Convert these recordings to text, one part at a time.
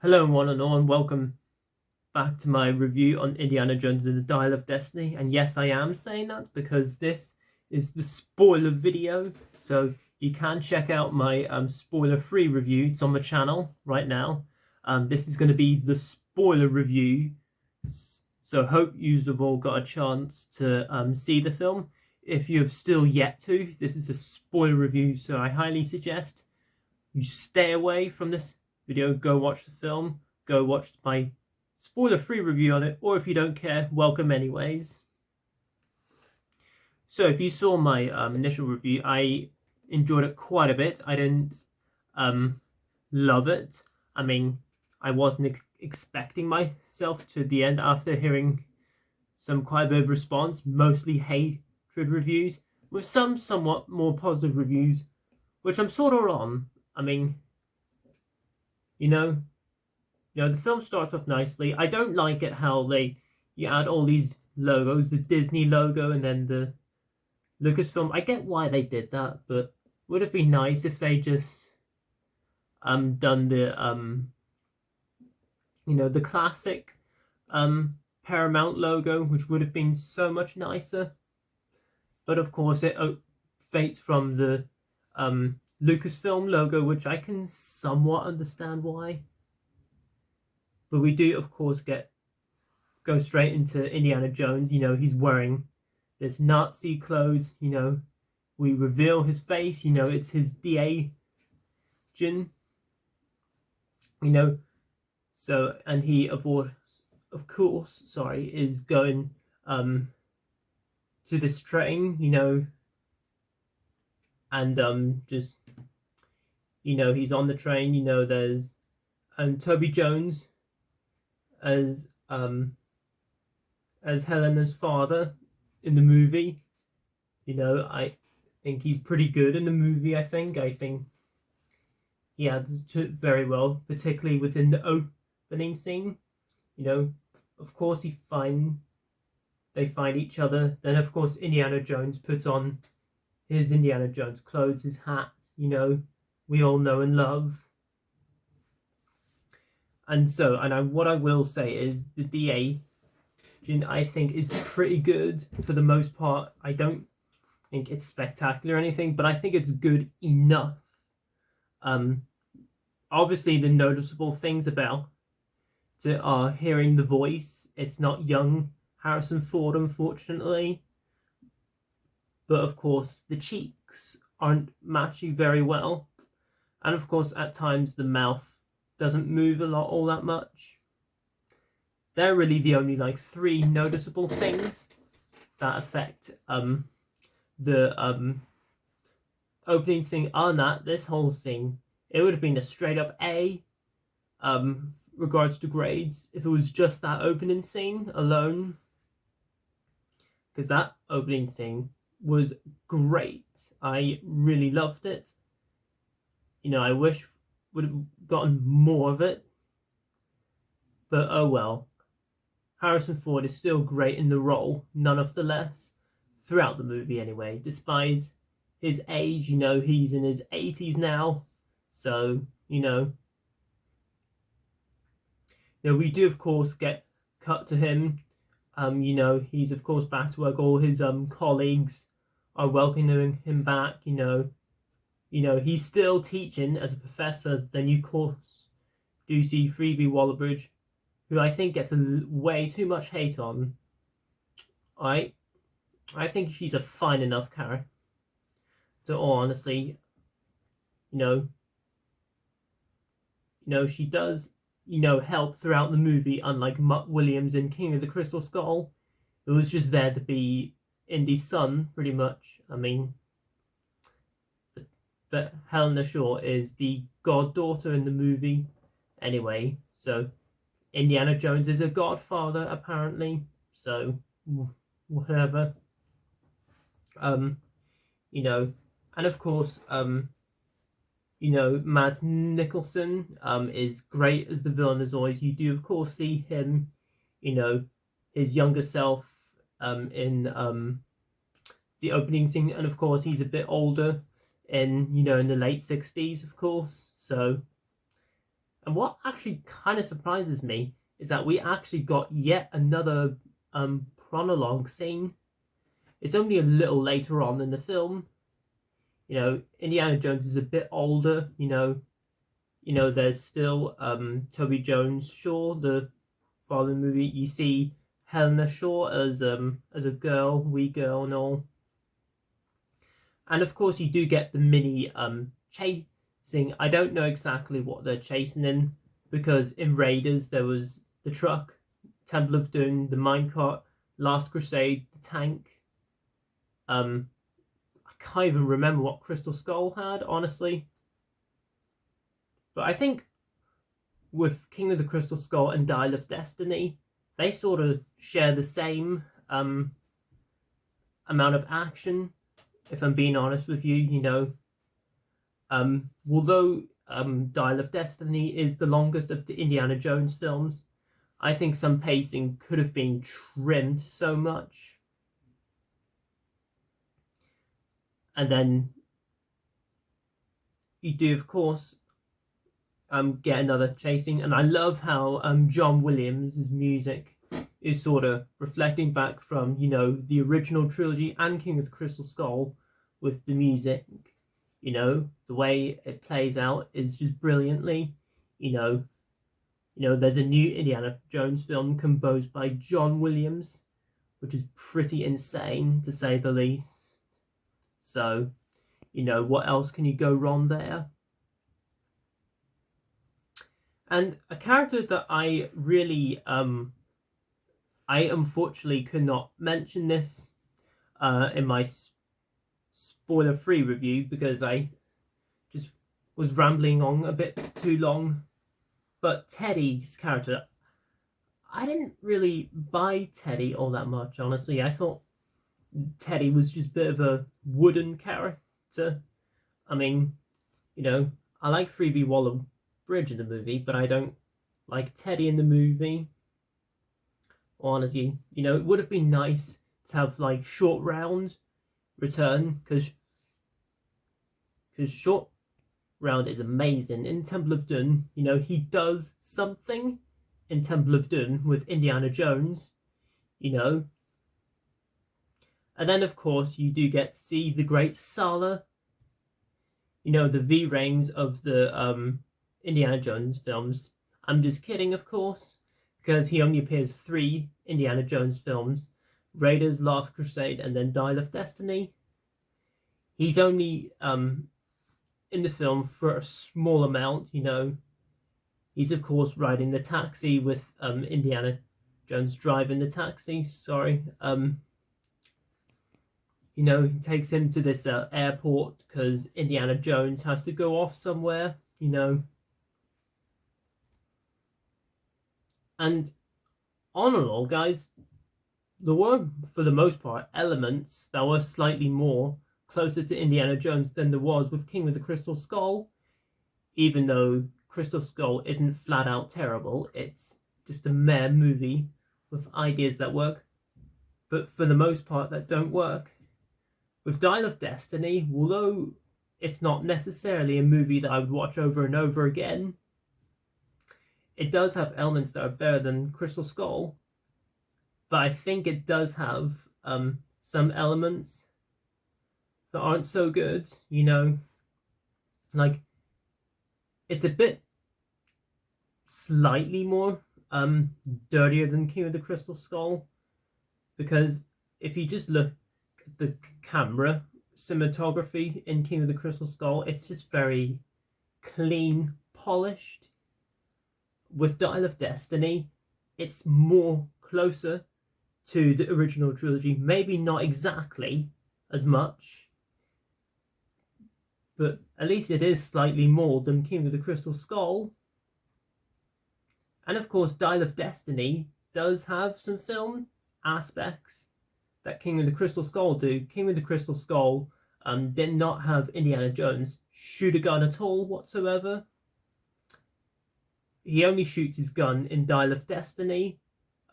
Hello, one and all, and welcome back to my review on Indiana Jones and the Dial of Destiny. And yes, I am saying that because this is the spoiler video. So you can check out my spoiler-free review. It's on the channel right now. This is going to be the spoiler review. So hope you've all got a chance to see the film. If you have still yet to, this is a spoiler review, so I highly suggest you stay away from this video, go watch the film, go watch my spoiler-free review on it, or if you don't care, welcome anyways. So if you saw my initial review, I enjoyed it quite a bit. I didn't love it. I mean, I wasn't expecting myself to the end after hearing some quite a bit of response, mostly hatred reviews, with some somewhat more positive reviews, which I'm sort of on. I mean, you know, the film starts off nicely. I don't like it how you add all these logos, the Disney logo and then the Lucasfilm. I get why they did that, but would have been nice if they just done the classic Paramount logo, which would have been so much nicer. But of course, it fates from the Lucasfilm logo, which I can somewhat understand why. But we do, of course, go straight into Indiana Jones. He's wearing this Nazi clothes. We reveal his face. It's his DA Jin. So, and he, of course, is going to this train, and just, he's on the train. There's Toby Jones as Helena's father in the movie. I think he's pretty good in the movie. I think he adds to it very well, particularly within the opening scene. Of course they find each other. Then of course Indiana Jones puts on his Indiana Jones clothes, his hat. We all know and love. And what I will say is the DA, I think, is pretty good for the most part. I don't think it's spectacular or anything, but I think it's good enough. Obviously, the noticeable things about it are hearing the voice. It's not young Harrison Ford, unfortunately. But of course, the cheeks aren't matching very well. And of course, at times, the mouth doesn't move all that much. They're really the only three noticeable things that affect the opening scene. On that, this whole thing, it would have been a straight up A regards to grades if it was just that opening scene alone, because that opening scene was great. I really loved it. I wish would have gotten more of it, but oh well. Harrison Ford is still great in the role, none of the less, throughout the movie anyway, despite his age. He's in his 80s now, so we do of course get cut to him. He's of course back to work. All his colleagues are welcoming him back. He's still teaching as a professor. Then you, of course, do see Phoebe Waller-Bridge, who I think gets way too much hate on. I think she's a fine enough character. So honestly, she does, help throughout the movie, unlike Mutt Williams in King of the Crystal Skull, who was just there to be Indy's son, pretty much. I mean, but Helena Shaw is the goddaughter in the movie anyway, so Indiana Jones is a godfather apparently, so whatever. And of course, Mads Mikkelsen is great as the villain as always. You do of course see him, his younger self in the opening scene, and of course he's a bit older in the late 60s, of course. So And what actually kind of surprises me is that we actually got yet another prologue scene. It's only a little later on in the film. You know, Indiana Jones is a bit older. There's still Toby Jones Shaw, the following movie. You see Helena Shaw as a girl, wee girl, and all. And of course, you do get the mini chasing. I don't know exactly what they're chasing in, because in Raiders there was the truck, Temple of Doom, the minecart, Last Crusade, the tank. I can't even remember what Crystal Skull had, honestly. But I think with King of the Crystal Skull and Dial of Destiny, they sort of share the same amount of action, if I'm being honest with you. Although Dial of Destiny is the longest of the Indiana Jones films, I think some pacing could have been trimmed so much. And then you do, of course, get another chasing. And I love how John Williams' music is sort of reflecting back from, the original trilogy and King of the Crystal Skull with the music. The way it plays out is just brilliantly. There's a new Indiana Jones film composed by John Williams, which is pretty insane to say the least. So, what else can you go wrong there? And a character that I really, I unfortunately could not mention this in my spoiler-free review because I just was rambling on a bit too long. But Teddy's character, I didn't really buy Teddy all that much, honestly. I thought Teddy was just a bit of a wooden character. I mean, I like Phoebe Waller-Bridge in the movie, but I don't like Teddy in the movie. Honestly, it would have been nice to have like Short Round return, because Short Round is amazing in Temple of Doom. He does something in Temple of Doom with Indiana Jones. And then of course you do get to see the great Sallah. The V-Rings of the Indiana Jones films. I'm just kidding, of course, because he only appears 3 Indiana Jones films: Raiders, Last Crusade, and then Dial of Destiny. He's only in the film for a small amount. He's of course riding the taxi with Indiana Jones driving the taxi. Sorry. He takes him to this airport because Indiana Jones has to go off somewhere. And on and all, guys, there were, for the most part, elements that were slightly more closer to Indiana Jones than there was with King of the Crystal Skull. Even though Crystal Skull isn't flat out terrible, it's just a mere movie with ideas that work, but for the most part that don't work. With Dial of Destiny, although it's not necessarily a movie that I would watch over and over again, it does have elements that are better than Crystal Skull, but I think it does have some elements that aren't so good. Like, it's a bit slightly more dirtier than King of the Crystal Skull, because if you just look at the camera cinematography in King of the Crystal Skull, it's just very clean, polished. With Dial of Destiny, it's more closer to the original trilogy. Maybe not exactly as much, but at least it is slightly more than King of the Crystal Skull. And of course, Dial of Destiny does have some film aspects that King of the Crystal Skull do. King of the Crystal Skull did not have Indiana Jones shoot a gun at all whatsoever. He only shoots his gun in Dial of Destiny,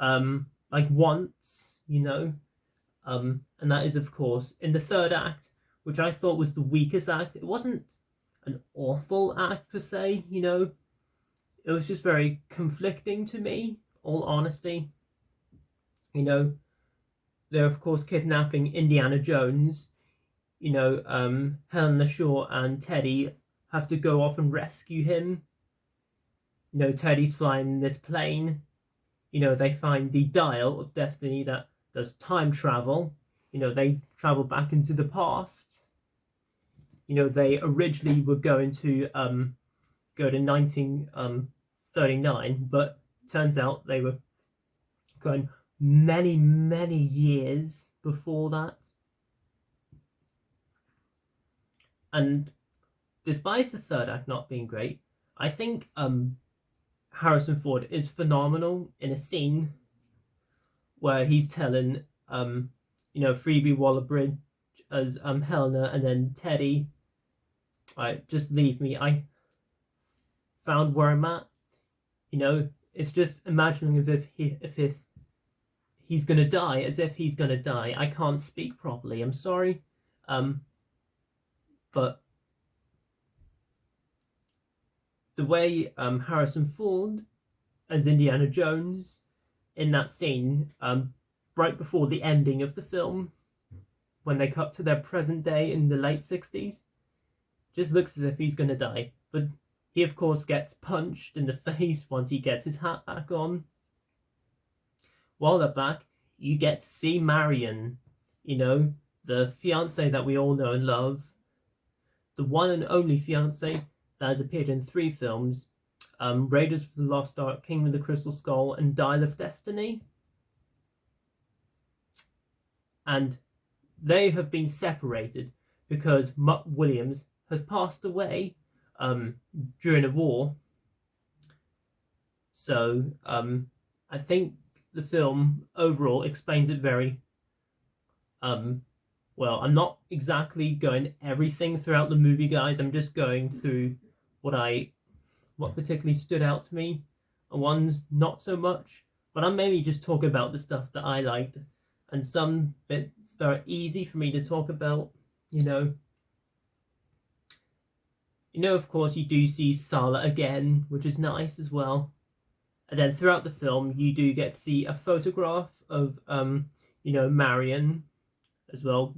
like once, and that is of course in the 3rd act, which I thought was the weakest act. It wasn't an awful act per se, it it was just very conflicting to me, all honesty. You know, they're of course kidnapping Indiana Jones. Helena Shaw and Teddy have to go off and rescue him. Teddy's flying this plane. They find the dial of destiny that does time travel. They travel back into the past. They originally were going to go to 1939, but turns out they were going many, many years before that. And despite the third act not being great, I think Harrison Ford is phenomenal in a scene where he's telling Phoebe Waller-Bridge as Helena, and then Teddy, just leave me. I found where I'm at. It's just imagining if he's gonna die, as if he's gonna die. I can't speak properly. I'm sorry, but the way Harrison Ford as Indiana Jones in that scene, right before the ending of the film, when they cut to their present day in the late 60s, just looks as if he's gonna die. But he of course gets punched in the face once he gets his hat back on. While they're back, you get to see Marion, the fiance that we all know and love, the one and only fiance that has appeared in 3 films, Raiders of the Lost Ark, King of the Crystal Skull, and Dial of Destiny. And they have been separated because Mutt Williams has passed away during a war. So I think the film overall explains it very well. I'm not exactly going everything throughout the movie, guys. I'm just going through what particularly stood out to me, and one's not so much. But I'm mainly just talking about the stuff that I liked, and some bits that are easy for me to talk about. Of course, you do see Sallah again, which is nice as well. And then throughout the film, you do get to see a photograph of, Marion as well,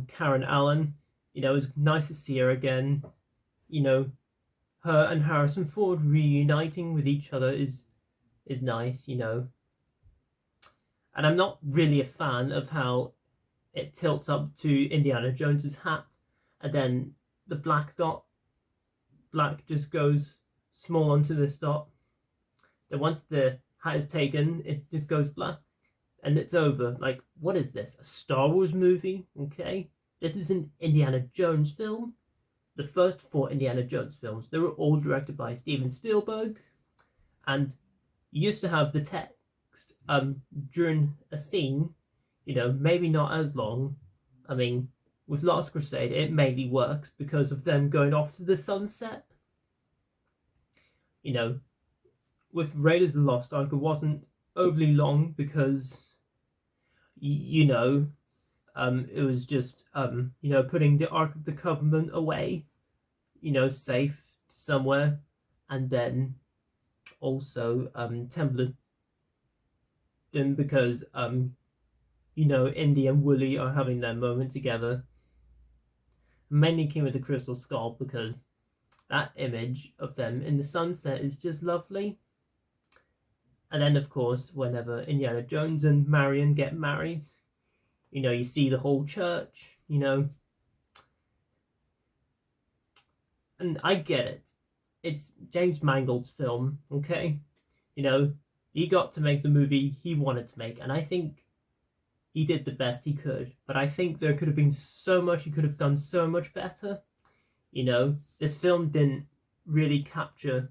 Karen Allen. It's nice to see her again. Her and Harrison Ford reuniting with each other is nice, And I'm not really a fan of how it tilts up to Indiana Jones's hat, and then the black just goes small onto this dot. Then once the hat is taken, it just goes black, and it's over. Like, what is this? A Star Wars movie? Okay, this is an Indiana Jones film. The first 4 Indiana Jones films, they were all directed by Steven Spielberg, and you used to have the text during a scene, maybe not as long. I mean, with Last Crusade, it mainly works because of them going off to the sunset. With Raiders of the Lost Ark, it wasn't overly long because, it was just, putting the Ark of the Covenant away, safe somewhere, and then also Templeton, because, Indy and Wooly are having their moment together. Mainly King of the Crystal Skull, because that image of them in the sunset is just lovely. And then, of course, whenever Indiana Jones and Marion get married, you see the whole church, And I get it. It's James Mangold's film, okay? He got to make the movie he wanted to make, and I think he did the best he could. But I think there could have been so much he could have done so much better. This film didn't really capture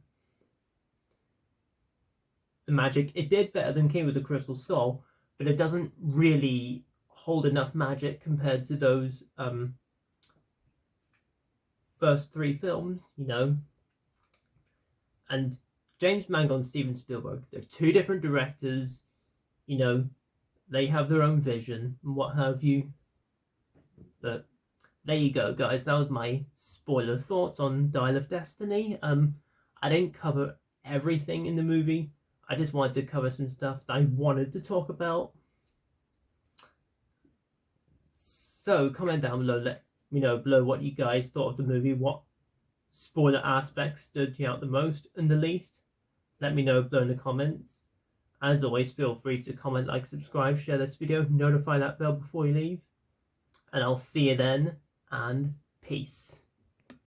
the magic. It did better than King with the Crystal Skull, but it doesn't really hold enough magic compared to those first 3 films, And James Mangold and Steven Spielberg, they're 2 different directors, they have their own vision and what have you. But there you go, guys. That was my spoiler thoughts on Dial of Destiny. I didn't cover everything in the movie. I just wanted to cover some stuff that I wanted to talk about. So comment down below, let me know below what you guys thought of the movie, what spoiler aspects stood you out the most and the least. Let me know below in the comments. As always, feel free to comment, like, subscribe, share this video, notify that bell before you leave. And I'll see you then, and peace.